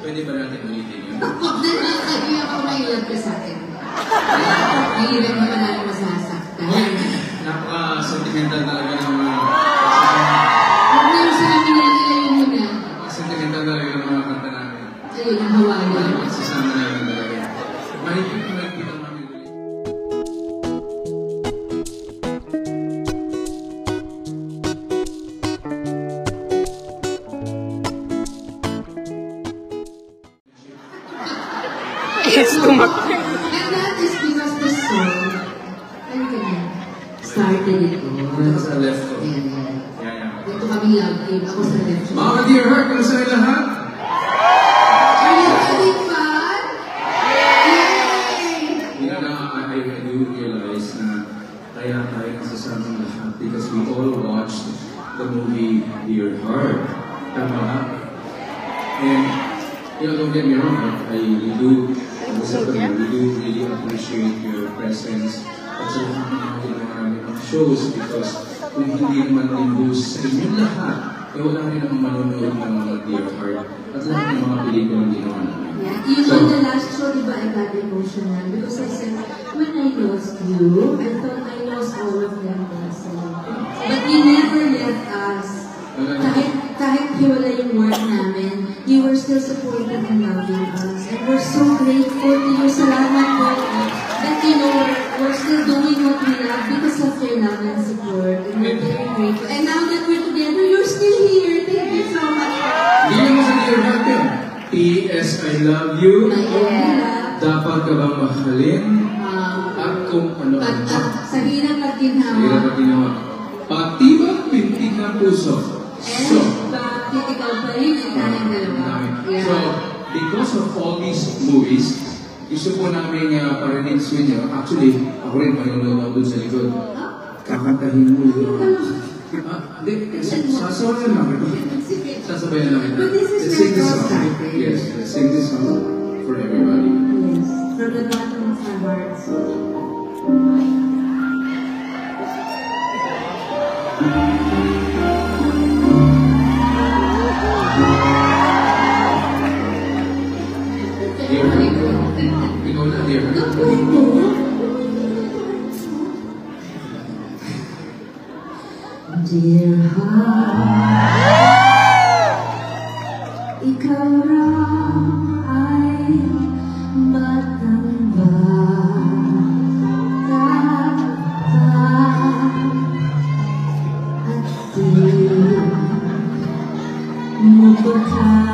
Pwede ba natin ulitin yun? Hindi ako nailag ka sa akin. Nailag mo namin masasaktan. Napaka-sentimental talaga ng mga... Huwag na yung sa amin na ilayo mo na. Napaka-sentimental talaga ng mga kanta namin. Ayun, ang hawalan. Sasama na yun talaga. Mahigit ang namin ulit. Yes, tumakbo. And that is because the song, ano ka na, started ito. Ito sa left ko. Yan. Dito kami love team. Ako sa left. Mga dear heart, kamusta kayo lahat? Are you having fun? Yay! You know, I do realize na kaya tayo nasasamang lahat because we all watched the movie Dear Heart. Tama ba? And, you know, don't get me wrong, I do really appreciate your presence at sa lahat ng mga ginawa namin ng shows because kung hindi naman nimbus sa inyong lahat, eh wala rin ang manonood ng mga Dear Heart at lahat ng mga pelikulang ginawa namin. Yeah, you know, the last show, diba, I got emotional because I said, when I lost you, I thought I lost all of them also. But you never left us. Kahit hiwala yung work namin, you were still supporting and loving us. And we're so grateful to you. Salamat po. That you know, we're still doing what we love because of your love and support. And we're very grateful. And now that we're together, you're still here. Thank you so much. Hindi mo sa Dear Heart yun. P.S. I love you. Dapat ka bang mahalin? At kung ano ang sa hirap at ginawa. Sa hirap at ginawa. Pati ba pintig ng puso? So, bakit ikaw pa rin ang tayong dalawa? So, because of all these movies, gusto po namin parinig sa inyo. Actually, ako rin manunood ako dun sa likod. Kakantahin mo yun. Hindi, sasabayan lang ito. Sasabayan lang ito. Let's sing this song. Yes, let's sing this song for everybody. Yes, from the bottom of our hearts. Ikaw na, Dear Heart. Dear heart, ikaw raw ay batang bata at di mo ba kaya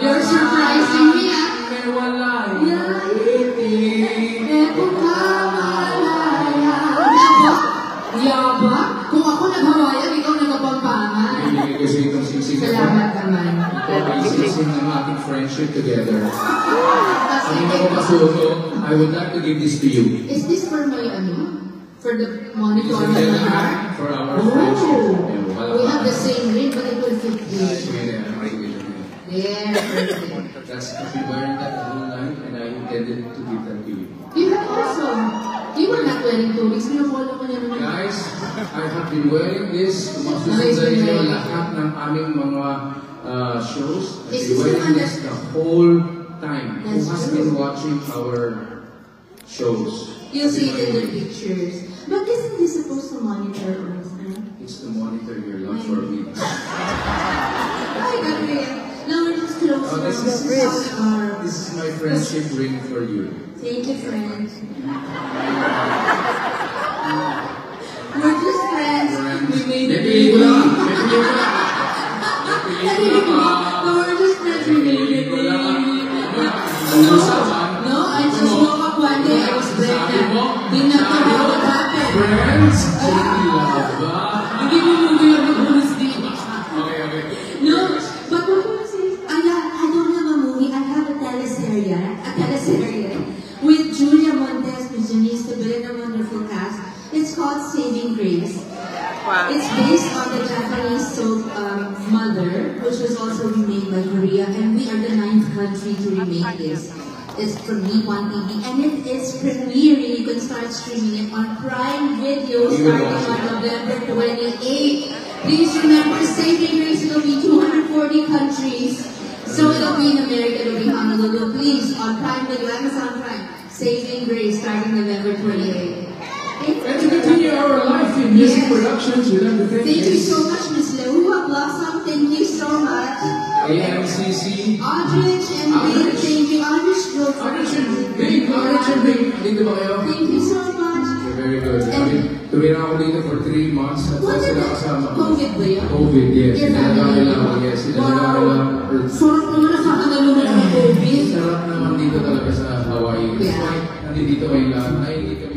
You're surprising me, Yaba? Kung ako nag-Hawaiian, ikaw nag-Kapampangan. Ibigay ko sa itong sisig. Salamat naman. Isising ng ating friendship together. Ang hindi ko pasuko, I would like to give this to you. Is this for my, for the monitor This is for our friendship. We have the same ring, but it will fit you. Yeah, perfect. that's I've been wearing that the whole night, and I intended to give that to you. You have also. You were not wearing two weeks. Pinapolo ko niya naman. Guys, I have been wearing this. Masusundan niyo lahat ng aming mga shows. I've been wearing this the whole time. Who has been watching our shows? You'll see it in the pictures. But isn't this supposed to monitor us? It's to monitor your love for me. Ay, Gabriel. Now we're just close. Oh, this is my friendship ring for you. Thank you, friends. We're just friends. We made it. Maybe No, we're just friends. We made it. No, I just woke up one day. I was pregnant. Didn't know what happened. Friends? Love. Hindi mo movie lang ng bonus di ba? Okay. No, but what was it? I don't have a movie. I have a teleserie with Julia Montes, with Janice Tobin, a wonderful cast. It's called Saving Grace. Wow. It's based on the Japanese soap Mother, which was also remade by Korea, and we are the 9th country to remake this. It's from Nippon TV, and it is premiering. You can start streaming it on Prime Video starting on November 28th. Please remember, Saving Grace will be 240 countries. So it'll be in America, it'll be Honolulu. Please, on Prime Video, Amazon Prime, Saving Grace starting November 28th. And to continue our life in music productions with everything. Thank you so much, Ms. Leua Blossom. Thank you so much. AMCC. Aldrich and Big, thank you. Aldrich and Big. Dito ba kayo? Thank you so much. Very good. Tumira ako dito for 3 months at sila kasama. COVID ba yun? COVID, yes. Sinalagay lang ako, yes. Sinalagay lang. Sarap naman nakakanalunan ng COVID. Sarap naman dito talaga sa Hawaii. That's why nandito kayo lahat. Naiinit kami